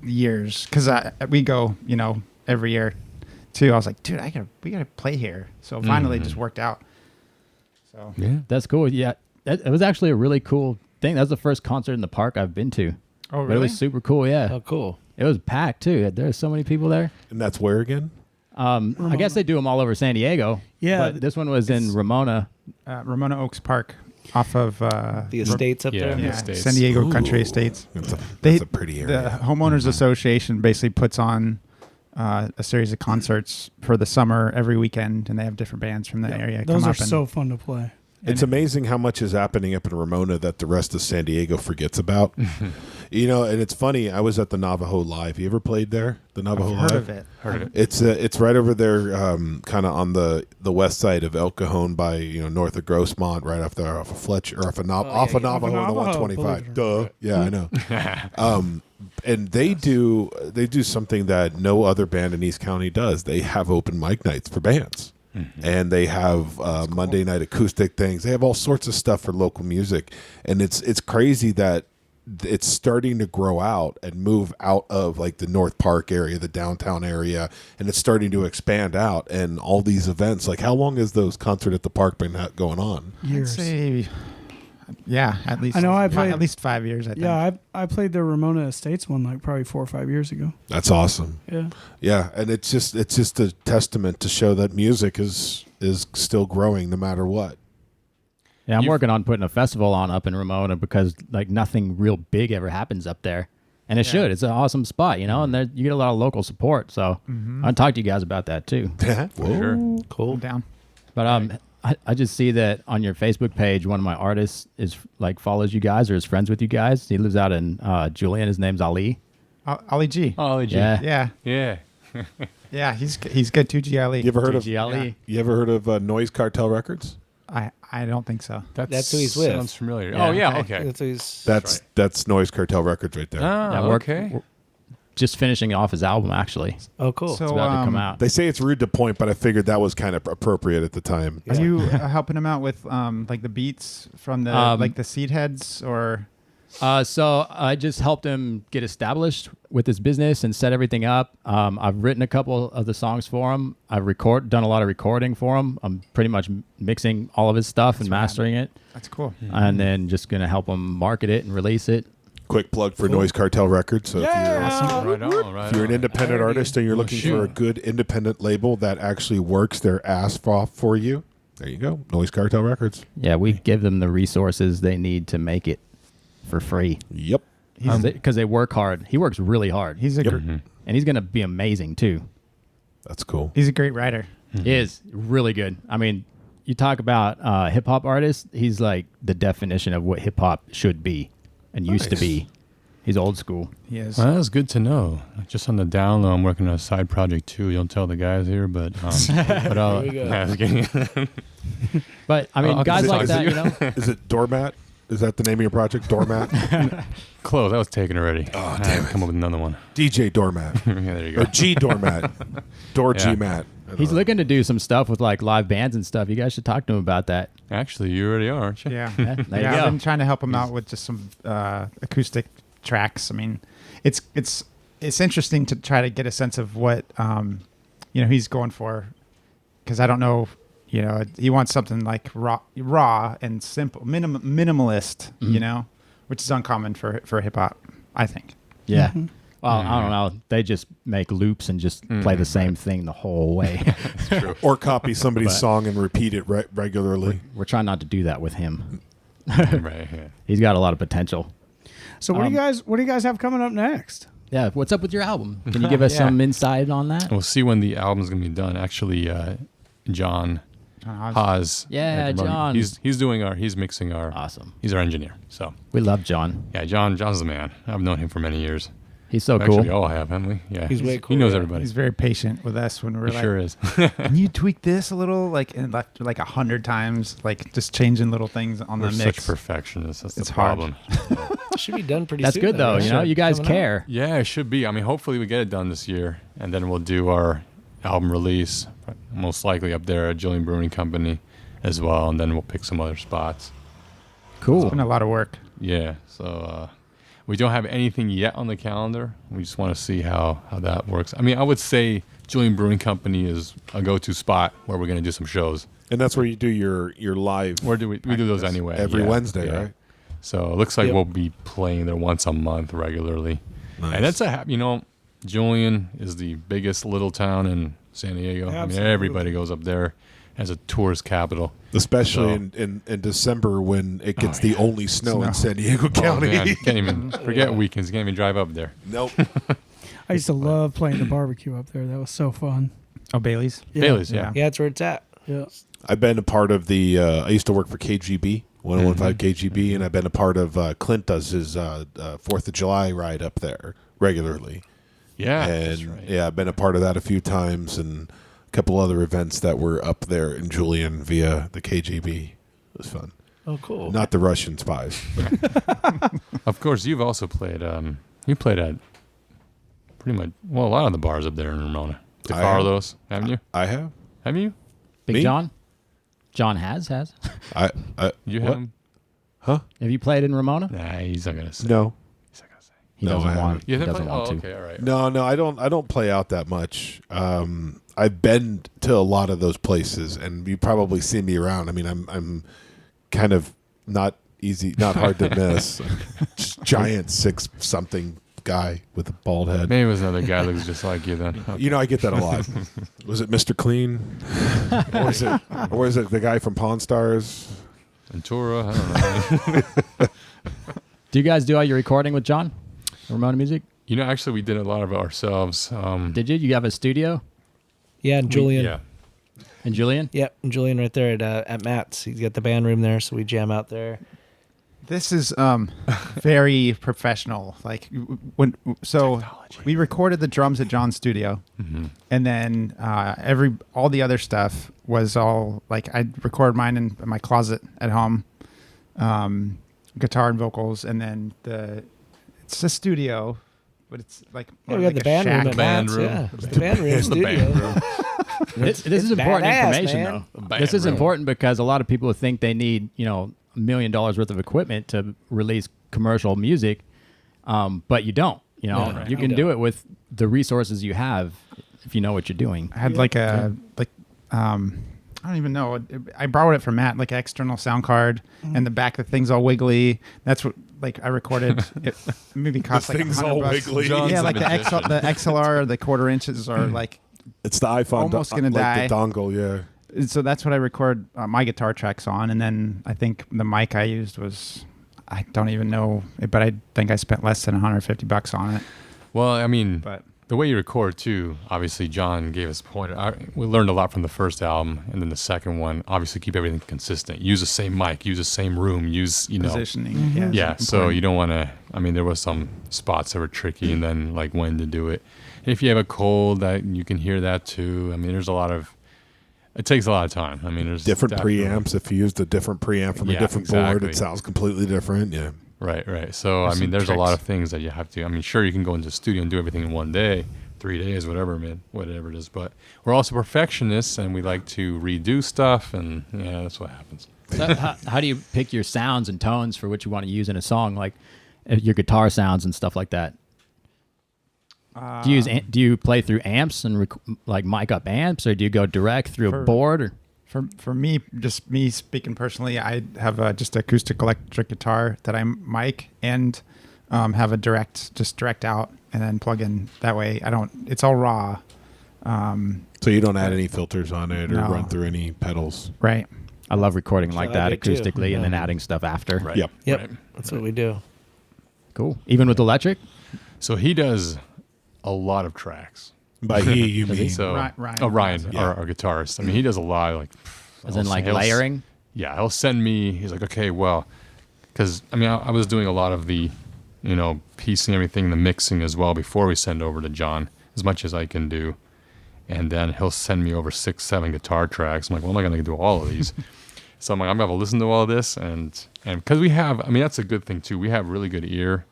years because we go, every year too. I was like, dude, we gotta play here. So finally, it just worked out. So Yeah. That's cool. Yeah. It was actually a really cool thing. That was the first concert in the park I've been to. oh But it was super cool, yeah. Oh, cool. It was packed, too. There's so many people there. And that's where again? I guess they do them all over San Diego. Yeah, But this one was in Ramona. Ramona Oaks Park, off of The estates up Yeah. there. Yeah. yeah, Estates. San Diego Ooh. Country Estates. That's a pretty The area. homeowners association basically puts on a series of concerts for the summer every weekend, and they have different bands from the area Those come are up. so fun to play. It's amazing how much is happening up in Ramona that the rest of San Diego forgets about. And it's funny. I was at the Navajo Live. You ever played there? The Navajo I've heard Live? of it. Heard it. It's right over there, kind of on the west side of El Cajon by north of Grossmont, right off there off of Fletcher or off of Navajo on the Navajo, 125. believe it Duh. Yeah, I know. And they do something that no other band in East County does. They have open mic nights for bands. And they have Monday night acoustic things. They have all sorts of stuff for local music, and it's crazy that it's starting to grow out and move out of like the North Park area, the downtown area, and it's starting to expand out. And all these events, like how long has those concert at the park been going on? I'd Years. say, yeah, at least. I know I played- at least 5 years. I think. Yeah, I played the Ramona Estates one like probably 4 or 5 years ago. That's awesome. Yeah. Yeah, and it's just a testament to show that music is still growing no matter what. Yeah, I'm working on putting a festival on up in Ramona because like nothing real big ever happens up there. And it should. It's an awesome spot, and there, you get a lot of local support. So I'll talk to you guys about that too. Sure. I'm down. But I just see that on your Facebook page, one of my artists is like follows you guys or is friends with you guys. He lives out in Julian. His name's Ali. Ollie G. Oh, Yeah. Yeah, Yeah. yeah, he's good too. G. Ali. You ever heard of DG Ali. You ever heard of Noise Cartel Records? I don't think so. That's who he's with. Sounds familiar. Yeah. Oh, yeah. Okay. That's who he's. That's Noise Cartel Records right there. Yeah, Oh, we're- okay. we're just finishing off his album, actually. It's Oh, cool. So about to come out. They say it's rude to point, but I figured that was kind of appropriate at the time. Are you helping him out with like the beats from the like the seed heads or? So I just helped him get established with his business and set everything up. I've written a couple of the songs for him. I've done a lot of recording for him. I'm pretty much mixing all of his stuff and mastering it, That's cool. and then just gonna help him market it and release it. Quick plug for Noise Cartel Records. So Right on. Right if you're an on. independent artist and you're looking for a good independent label that actually works their ass off for you, there you go. Noise Cartel Records. Yeah, we give them the resources they need to make it for free Yep. because they work hard. He works really hard. He's a and he's gonna be amazing too. That's cool. he's a great writer. He is really good. I mean, you talk about hip hop artists. He's like the definition of what hip hop should be and used to Nice. be. He's old school. He is. Well, that's good to know. Just on the down low, I'm working on a side project too. You don't tell the guys here, but but There we go. I was kidding. But I mean, Oh, guys is it- like is that, it- you know. Is it Doormat? Is that the name of your project? Doormat? Close. That was taken already. Oh, I damn it. Come up with another one. DJ Doormat. Yeah, there you Or go. G Doormat. Door Yeah. G Mat. He's looking to do some stuff with like live bands and stuff. You guys should talk to him about that. Actually, you already are, aren't you? Yeah. Yeah, there you I've go. been trying to help him out with just some acoustic tracks. I mean, it's interesting to try to get a sense of what he's going for, because I don't know. He wants something like raw and simple, minimalist. Which is uncommon for hip hop, I think. Yeah. Well, I don't know. They just make loops and just play the same thing the whole way. Or copy somebody's But- song and repeat it regularly. We're trying not to do that with him. Right. Yeah. He's got a lot of potential. So what do you guys have coming up next? Yeah, what's up with your album? Can you give us some insight on that? We'll see when the album's gonna be done. Actually, John Haas. Yeah, John. He's mixing our. Awesome. He's our engineer. So We love John. yeah, John's the man. I've known him for many years. He's so Actually, cool. all have, haven't we? Yeah, He's way cool, He knows yeah. everybody. He's very patient with us when we're He like, sure is. can you tweak this a little, like, and left like 100 times, like just changing little things on We're the mix. such perfectionists. That's It's the hard. problem. Should be done pretty That's soon. good though. right? You know, you guys Coming out. care. Yeah, it should be. I mean, hopefully we get it done this year, and then we'll do our album release, most likely up there at Julian Brewing Company as well, and then we'll pick some other spots. Cool. It's been a lot of work. Yeah, so we don't have anything yet on the calendar. We just want to see how that works. I mean, I would say Julian Brewing Company is a go-to spot where we're going to do some shows. And that's where you do your live Where do we do those anyway? every Yeah, Wednesday, yeah. right? So it looks like Yep. we'll be playing there once a month regularly. Nice. And that's Julian is the biggest little town in San Diego. I mean, Absolutely. everybody goes up there as a tourist capital. Especially So- in December when it gets Oh, the yeah. only snow in Snow. San Diego Oh, County. man, can't even forget weekends. Can't even drive up there. Nope. I used to love playing the barbecue up there. That was so fun. Oh, Bailey's. Yeah. Bailey's, Yeah. Yeah, that's where it's at. Yeah. I've been a part of the. I used to work for KGB, 101.5 KGB, and I've been a part of. Clint does his 4th of July ride up there regularly, Yeah, and that's right. yeah, I've been a part of that a few times, and a couple other events that were up there in Julian via the KGB. It was fun. Oh, cool. Not the Russian spies. Of course, you've also played. You played at pretty much a lot of the bars up there in Ramona. To I have. Carlos, haven't you? I have. Have you? Big Me? John? John has. I You what? haven't? Huh? Have you played in Ramona? Nah, he's not gonna say. No. He's not gonna say. He No, I doesn't want. haven't. He You haven't doesn't played? want to. Okay, all right. No, I don't play out that much. I've been to a lot of those places, and you probably see me around. I mean, I'm kind of not hard to miss. Just giant 6-something guy with a bald head. Maybe it was another guy that was just like you then. Okay. You know, I get that a lot. Was it Mr. Clean, or was it the guy from Pawn Stars? Ventura, I don't know. Do you guys do all your recording with John? Ramona Music? Actually, we did a lot of it ourselves. Did you? You have a studio? Yeah, and Julian. Yeah. And Julian? Yep, and Julian right there at Matt's. He's got the band room there, so we jam out there. This is very professional. Like we recorded the drums at John's studio, and then all the other stuff was all like I'd record mine in my closet at home, guitar and vocals, and then it's a studio, but it's like Yeah, more we like got the a band room shack. at Band Matt's. room. Yeah, it's the band room It's the studio. band room. This is important badass, information, man. though. This is room. important because a lot of people think they need, $1 million worth of equipment to release commercial music, but you don't. right. You can You do don't. it with the resources you have if you know what you're doing. I had I don't even know. I borrowed it from Matt, like an external sound card, and the back of the thing's all wiggly. That's what I recorded. It maybe cost The like thing's $100. all wiggly. John's Yeah, a like the magician. XLR, the quarter inches are like. It's the iPhone. Almost gonna like die. the dongle. Yeah. So that's what I record my guitar tracks on, and then I think the mic I used was. I don't even know, but I think I spent less than $150 on it. Well, I mean, But the way you record too. Obviously, John gave us a pointer. We learned a lot from the first album, and then the second one. Obviously, keep everything consistent. Use the same mic. Use the same room. Use positioning, yeah. Yeah, so you don't want to. I mean, there was some spots that were tricky, and then like when to do it. If you have a cold, that you can hear that too. I mean, there's a lot of. It takes a lot of time. I mean, there's Different definitely- preamps. If you used a different preamp from a Yeah, different board, exactly. it sounds completely different. Yeah. Right. So There's I mean, some there's a lot tricks. of things that you have to. I mean, sure, you can go into the studio and do everything in one day, 3 days, whatever it is. But we're also perfectionists, and we like to redo stuff, and yeah, that's what happens. So how do you pick your sounds and tones for what you want to use in a song, like your guitar sounds and stuff like that? Do you play through amps and like mic up amps, or do you go direct through a board? Or For me, just me speaking personally, I have just acoustic electric guitar that I mic and have a direct out and then plug in that way. It's all raw. So you don't add any filters on it or No. run through any pedals. Right. I love recording like I that do too. acoustically and then adding stuff after. Right. Yep. Yep, Right. that's what we do. Cool. Even with electric? So he does a lot of tracks. By he, you mean? So Ryan. Oh, Ryan, Yeah. our guitarist. I mean, he does a lot. Like, As in like layering. Yeah, he'll send me. He's like, okay, well, because I mean, I was doing a lot of the, piecing everything, the mixing as well before we send over to John, as much as I can do, and then he'll send me over 6-7 guitar tracks. I'm like, well, am I going to do all of these? So I'm like, I'm going to listen to all of this, and because we have, I mean, that's a good thing too. We have really good ear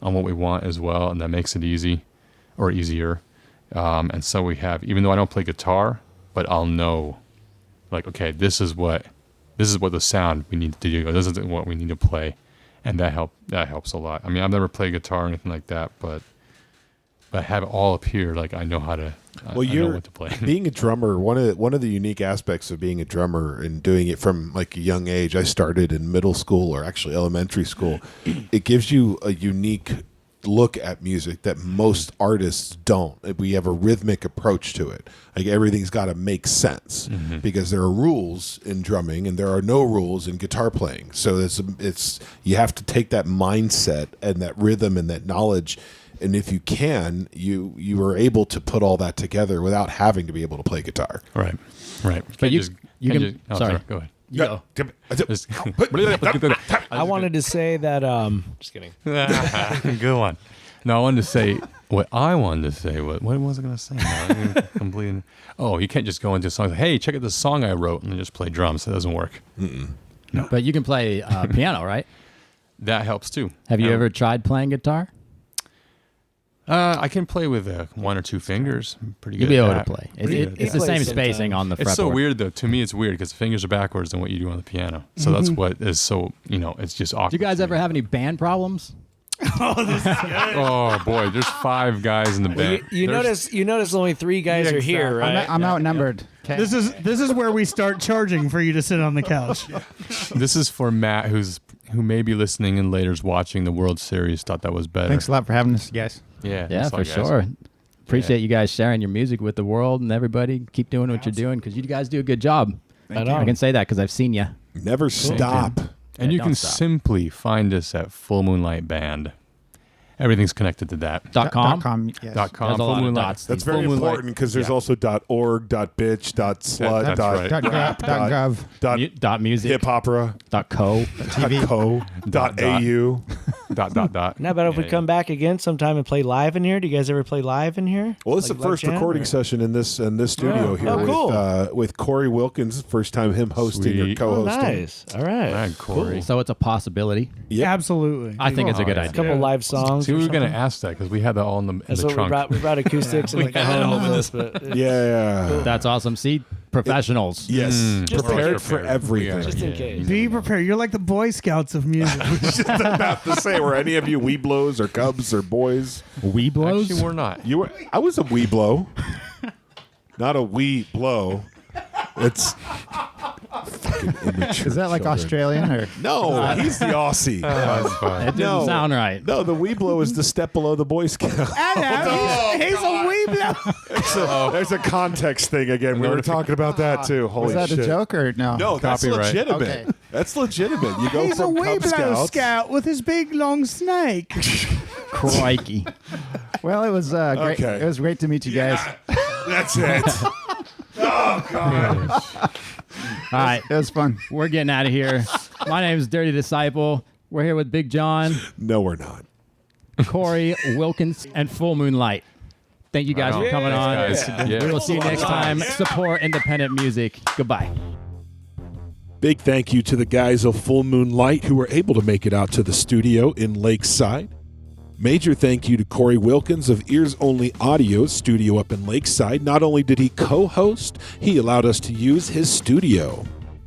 on what we want as well, and that makes it easy, or easier. And so we have, even though I don't play guitar, but I'll know, like, okay, this is what the sound we need to do. This is what we need to play, and that helps a lot. I mean, I've never played guitar or anything like that, but I have it all up here. Like, I know how to. I know what to play. Being a drummer, one of the unique aspects of being a drummer and doing it from like a young age. I started in middle school, or actually elementary school. It gives you a unique look at music that most artists don't. We have a rhythmic approach to it. Like, everything's got to make sense because there are rules in drumming and there are no rules in guitar playing. So it's you have to take that mindset and that rhythm and that knowledge, and if you can, you are able to put all that together without having to be able to play guitar. Right. But you can. Sorry. Go ahead. You go. I wanted to say that. Just kidding. Good one. No, I wanted to say what I wanted to say. What was I going to say? No, completely. Oh, you can't just go into a song. Hey, check out this song I wrote, and then just play drums. That doesn't work. No. But you can play piano, right? That helps too. Have you ever tried playing guitar? I can play with 1 or 2 fingers. I'm pretty good. You'll be at able that. to play. Pretty good. It's the same spacing on the fretboard. It's so weird though. To me, it's weird because the fingers are backwards than what you do on the piano. So that's what is so. It's just awkward. Do you guys ever have any band problems? Oh boy, there's 5 guys in the band. You notice only 3 guys are here, right? I'm outnumbered. Okay. This is where we start charging for you to sit on the couch. This is for Matt, who may be listening and later's watching the World Series. Thought that was better. Thanks a lot for having us, guys. Yeah, Yeah, thanks a for lot, guys. sure. Appreciate you guys sharing your music with the world and everybody. Keep doing what you're doing because you guys do a good job. Right I on. can say that because I've seen you. Never stop. And Yeah, you don't can stop. simply find us at Full Moonlight Band. Everything's connected to that. .com. Yes. .com. There's a Full lot of Moonlight. dots. That's Full very Moonlight. important because there's Yeah. also .org, .bitch, .slut, That's right. .gov. Dot music. hip opera, .co. .co, .au. Now, but if we come back again sometime and play live in here, do you guys ever play live in here? Well, it's Like the first jam, recording or- session in this studio here Oh, cool. with Corey Wilkins. First time him hosting or Sweet. Oh, co-hosting. nice. All right. Right, Corey. So it's a possibility. Yep. Absolutely. I think it's a good yeah. A idea. couple live songs. See, we or were going to something. ask that because we had that all in the That's the what trunk. we brought acoustics and like a home with us, but Yeah. That's awesome. See, professionals. Yes. Just Prepared for everything. just in case. Be prepared. You're like the Boy Scouts of music. Just about to say, were any of you Weeblos or Cubs or boys? Weeblos? Actually, we're not. You were. I was a Weeblo, not a wee blow. It's fucking immature. Is that like children. Australian or? No, he's the Aussie. That's fine. It didn't sound right. No, the Weeblo is the step below the Boy Scout. He's a weeblo. There's a context thing again. We were talking about that too. Holy Was that shit. a joke or no? No, that's Copyright. legitimate. Okay. That's legitimate. You go He's a from Cub weeblo Scouts. scout with his big long snake. Crikey. Well, it was great. Okay. It was great to meet you guys. That's it. All right. It was fun. We're getting out of here. My name is Dirty Disciple. We're here with Big John, No, we're not. Corey Wilkins, and Full Moonlight. Thank you guys Right on. for coming on. Thanks, guys. Yeah. We will see you next time. Support independent music. Goodbye. Big thank you to the guys of Full Moon Light who were able to make it out to the studio in Lakeside. Major thank you to Corey Wilkins of Ears Only Audio studio up in Lakeside. Not only did he co-host, he allowed us to use his studio.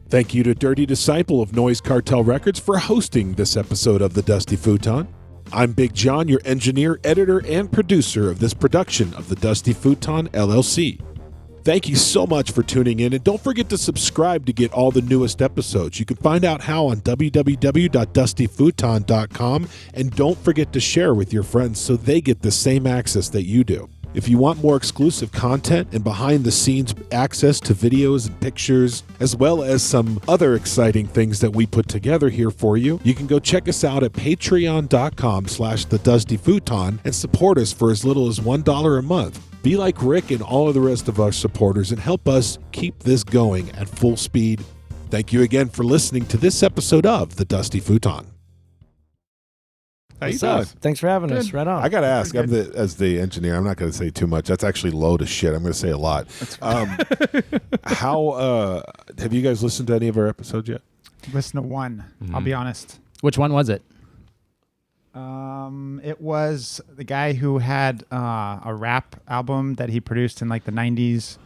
Thank you to Dirty Disciple of Noise Cartel Records for hosting this episode of The Dusty Futon. I'm Big John, your engineer, editor, and producer of this production of The Dusty Futon LLC. Thank you so much for tuning in, and don't forget to subscribe to get all the newest episodes. You can find out how on www.dustyfuton.com, and don't forget to share with your friends so they get the same access that you do. If you want more exclusive content and behind-the-scenes access to videos and pictures, as well as some other exciting things that we put together here for you, you can go check us out at patreon.com/thedustyfuton and support us for as little as $1 a month. Be like Rick and all of the rest of our supporters and help us keep this going at full speed. Thank you again for listening to this episode of The Dusty Futon. How you What's up? doing? Thanks for having us. Right on. I gotta ask. As the engineer, I'm not gonna say too much. That's actually low to shit. I'm gonna say a lot. How have you guys listened to any of our episodes yet? Listen to one. I'll be honest. Which one was it? It was the guy who had a rap album that he produced in like the 90s.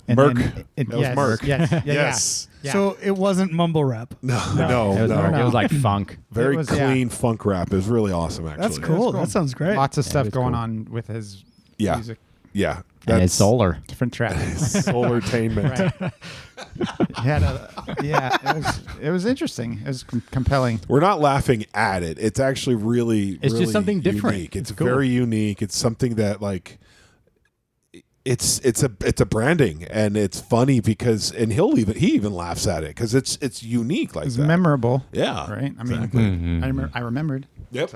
And Merc. That was Merc. Yes. Yeah, Yes. Yeah. So it wasn't mumble rap. No. It was like funk. Very It was, clean funk rap. It was really awesome. Actually, That's cool. That sounds great. Lots of stuff was going cool. on with his Yeah. music. Yeah, And it's solar. Different tracks. solartainment. Right. It was interesting. It was compelling. We're not laughing at it. It's actually really, It's just really something different. unique. It's It's cool. very unique. It's something that like it's a branding, and it's funny because he even laughs at it because it's unique like It was that. memorable. Yeah, Right. I mean, exactly. I remembered. Yep.